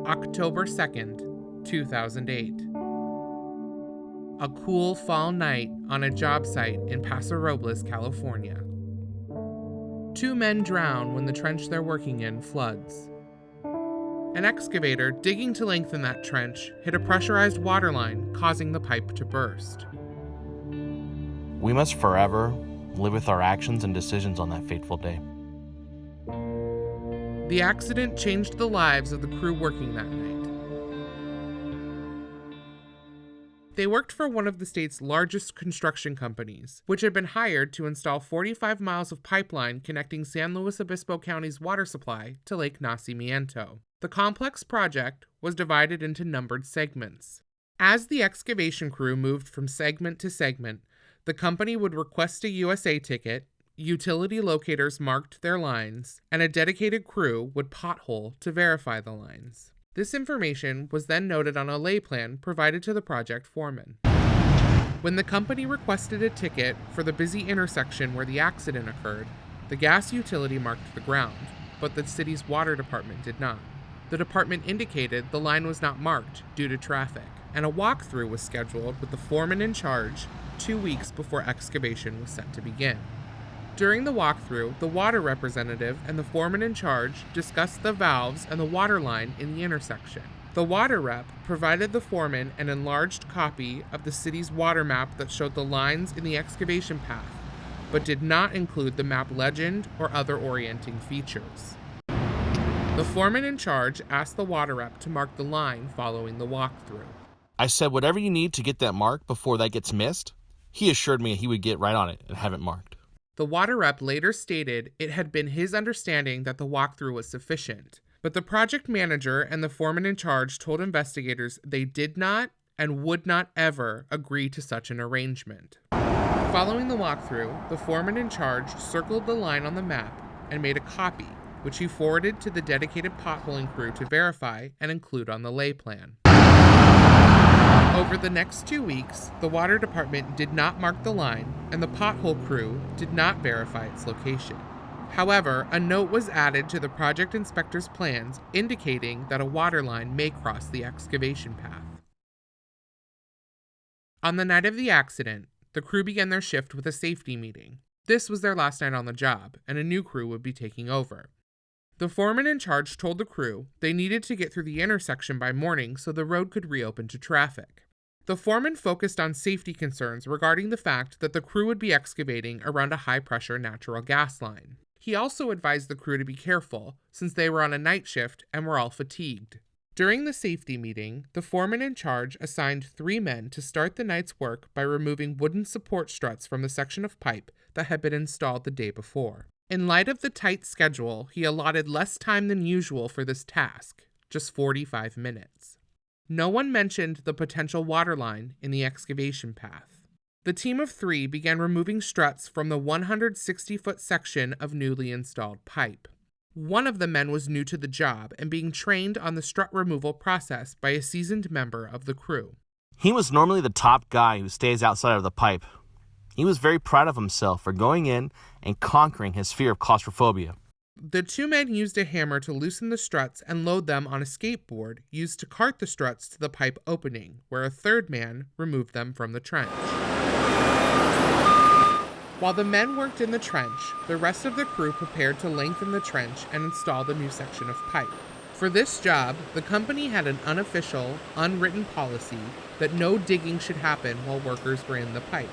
October 2nd, 2008. A cool fall night on a job site in Paso, Robles, California. Two men drown when the trench they're working in floods. An excavator digging to lengthen that trench hit a pressurized water line, causing the pipe to burst. We must forever live with our actions and decisions on that fateful day. The accident changed the lives of the crew working that night. They worked for one of the state's largest construction companies, which had been hired to install 45 miles of pipeline connecting San Luis Obispo County's water supply to Lake Nacimiento. The complex project was divided into numbered segments. As the excavation crew moved from segment to segment, the company would request a USA ticket, utility locators marked their lines, and a dedicated crew would pothole to verify the lines. This information was then noted on a lay plan provided to the project foreman. When the company requested a ticket for the busy intersection where the accident occurred, the gas utility marked the ground, but the city's water department did not. The department indicated the line was not marked due to traffic, and a walkthrough was scheduled with the foreman in charge 2 weeks before excavation was set to begin. During the walkthrough, the water representative and the foreman in charge discussed the valves and the water line in the intersection. The water rep provided the foreman an enlarged copy of the city's water map that showed the lines in the excavation path, but did not include the map legend or other orienting features. The foreman in charge asked the water rep to mark the line following the walkthrough. I said whatever you need to get that mark before that gets missed. He assured me he would get right on it and have it marked. The water rep later stated it had been his understanding that the walkthrough was sufficient, but the project manager and the foreman in charge told investigators they did not and would not ever agree to such an arrangement. Following the walkthrough, the foreman in charge circled the line on the map and made a copy, which he forwarded to the dedicated potholing crew to verify and include on the lay plan. Over the next 2 weeks, the water department did not mark the line, and the pothole crew did not verify its location. However, a note was added to the project inspector's plans indicating that a water line may cross the excavation path. On the night of the accident, the crew began their shift with a safety meeting. This was their last night on the job, and a new crew would be taking over. The foreman in charge told the crew they needed to get through the intersection by morning so the road could reopen to traffic. The foreman focused on safety concerns regarding the fact that the crew would be excavating around a high-pressure natural gas line. He also advised the crew to be careful, since they were on a night shift and were all fatigued. During the safety meeting, the foreman in charge assigned 3 men to start the night's work by removing wooden support struts from the section of pipe that had been installed the day before. In light of the tight schedule, he allotted less time than usual for this task, just 45 minutes. No one mentioned the potential water line in the excavation path. The team of 3 began removing struts from the 160-foot section of newly installed pipe. One of the men was new to the job and being trained on the strut removal process by a seasoned member of the crew. He was normally the top guy who stays outside of the pipe. He was very proud of himself for going in and conquering his fear of claustrophobia. The 2 men used a hammer to loosen the struts and load them on a skateboard used to cart the struts to the pipe opening, where a 3rd man removed them from the trench. While the men worked in the trench, the rest of the crew prepared to lengthen the trench and install the new section of pipe. For this job, the company had an unofficial, unwritten policy that no digging should happen while workers were in the pipe.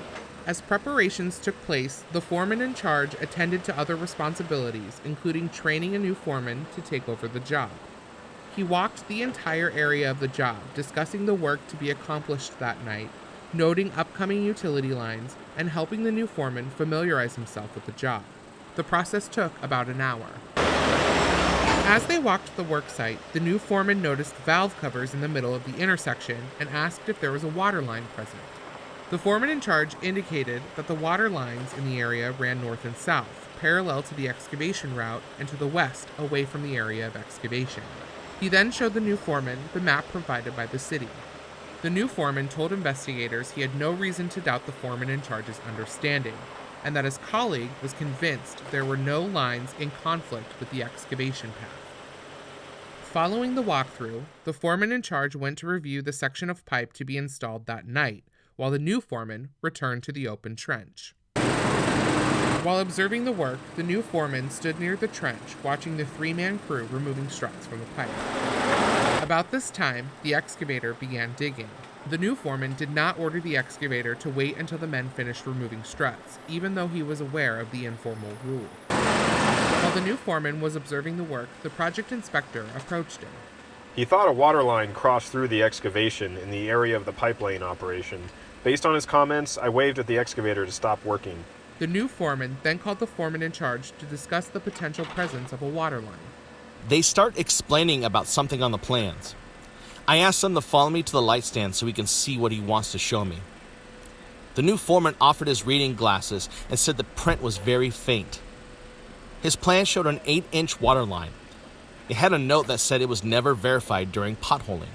As preparations took place, the foreman in charge attended to other responsibilities, including training a new foreman to take over the job. He walked the entire area of the job, discussing the work to be accomplished that night, noting upcoming utility lines, and helping the new foreman familiarize himself with the job. The process took about an hour. As they walked the work site, the new foreman noticed valve covers in the middle of the intersection and asked if there was a water line present. The foreman in charge indicated that the water lines in the area ran north and south, parallel to the excavation route and to the west, away from the area of excavation. He then showed the new foreman the map provided by the city. The new foreman told investigators he had no reason to doubt the foreman in charge's understanding, and that his colleague was convinced there were no lines in conflict with the excavation path. Following the walkthrough, the foreman in charge went to review the section of pipe to be installed that night, while the new foreman returned to the open trench. While observing the work, the new foreman stood near the trench, watching the three-man crew removing struts from the pipe. About this time, the excavator began digging. The new foreman did not order the excavator to wait until the men finished removing struts, even though he was aware of the informal rule. While the new foreman was observing the work, the project inspector approached him. He thought a water line crossed through the excavation in the area of the pipeline operation. Based on his comments, I waved at the excavator to stop working. The new foreman then called the foreman in charge to discuss the potential presence of a water line. They start explaining about something on the plans. I asked them to follow me to the light stand so we can see what he wants to show me. The new foreman offered his reading glasses and said the print was very faint. His plan showed an 8-inch water line. It had a note that said it was never verified during potholing.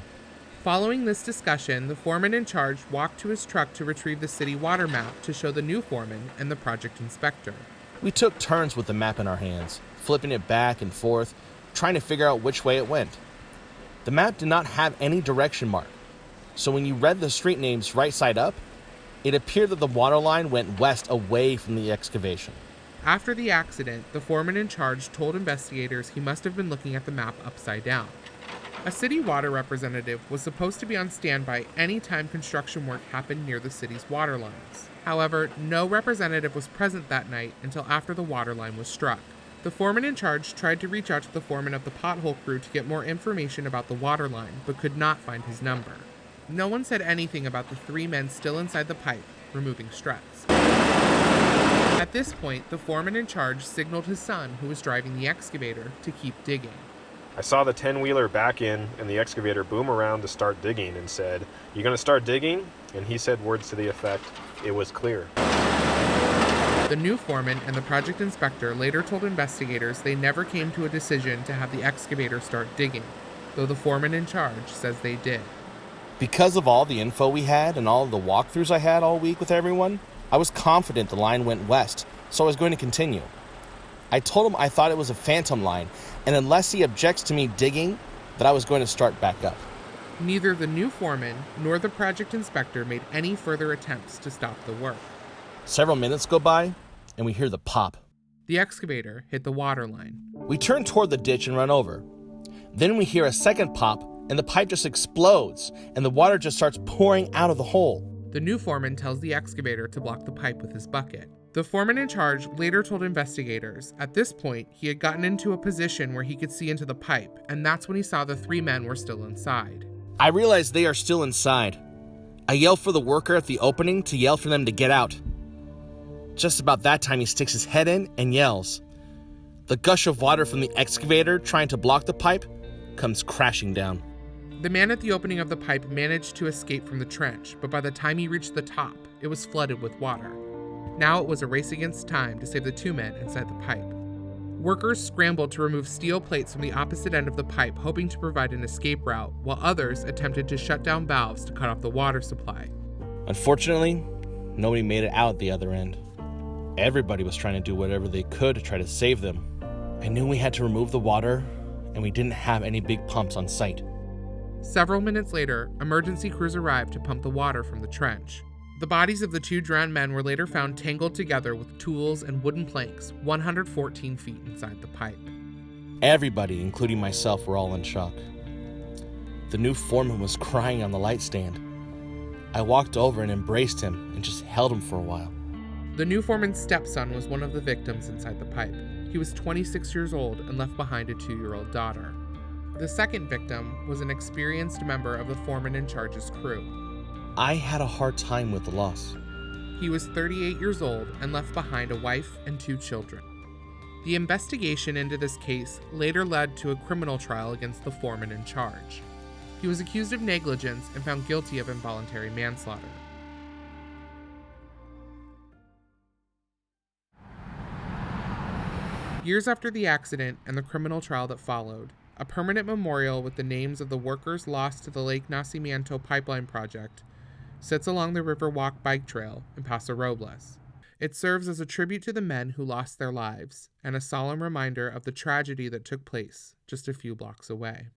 Following this discussion, the foreman in charge walked to his truck to retrieve the city water map to show the new foreman and the project inspector. We took turns with the map in our hands, flipping it back and forth, trying to figure out which way it went. The map did not have any direction mark, so when you read the street names right side up, it appeared that the water line went west away from the excavation. After the accident, the foreman in charge told investigators he must have been looking at the map upside down. A city water representative was supposed to be on standby any time construction work happened near the city's water lines. However, no representative was present that night until after the water line was struck. The foreman in charge tried to reach out to the foreman of the pothole crew to get more information about the water line, but could not find his number. No one said anything about the three men still inside the pipe, removing struts. At this point, the foreman in charge signaled his son, who was driving the excavator, to keep digging. I saw the 10-wheeler back in and the excavator boom around to start digging and said, "You gonna start digging?" And he said words to the effect, "It was clear." The new foreman and the project inspector later told investigators they never came to a decision to have the excavator start digging, though the foreman in charge says they did. Because of all the info we had and all of the walkthroughs I had all week with everyone, I was confident the line went west, so I was going to continue. I told him I thought it was a phantom line, and unless he objects to me digging, that I was going to start back up. Neither the new foreman nor the project inspector made any further attempts to stop the work. Several minutes go by, and we hear the pop. The excavator hit the water line. We turn toward the ditch and run over. Then we hear a second pop, and the pipe just explodes, and the water just starts pouring out of the hole. The new foreman tells the excavator to block the pipe with his bucket. The foreman in charge later told investigators at this point he had gotten into a position where he could see into the pipe, and that's when he saw the three men were still inside. I realize they are still inside. I yell for the worker at the opening to yell for them to get out. Just about that time, he sticks his head in and yells. The gush of water from the excavator trying to block the pipe comes crashing down. The man at the opening of the pipe managed to escape from the trench, but by the time he reached the top, it was flooded with water. Now it was a race against time to save the two men inside the pipe. Workers scrambled to remove steel plates from the opposite end of the pipe, hoping to provide an escape route, while others attempted to shut down valves to cut off the water supply. Unfortunately, nobody made it out at the other end. Everybody was trying to do whatever they could to try to save them. I knew we had to remove the water, and we didn't have any big pumps on site. Several minutes later, emergency crews arrived to pump the water from the trench. The bodies of the two drowned men were later found tangled together with tools and wooden planks 114 feet inside the pipe. Everybody, including myself, were all in shock. The new foreman was crying on the light stand. I walked over and embraced him and just held him for a while. The new foreman's stepson was one of the victims inside the pipe. He was 26 years old and left behind a 2-year-old daughter. The second victim was an experienced member of the foreman in charge's crew. I had a hard time with the loss. He was 38 years old and left behind a wife and 2 children. The investigation into this case later led to a criminal trial against the foreman in charge. He was accused of negligence and found guilty of involuntary manslaughter. Years after the accident and the criminal trial that followed, a permanent memorial with the names of the workers lost to the Lake Nacimiento pipeline project sits along the Riverwalk bike trail in Paso Robles. It serves as a tribute to the men who lost their lives and a solemn reminder of the tragedy that took place just a few blocks away.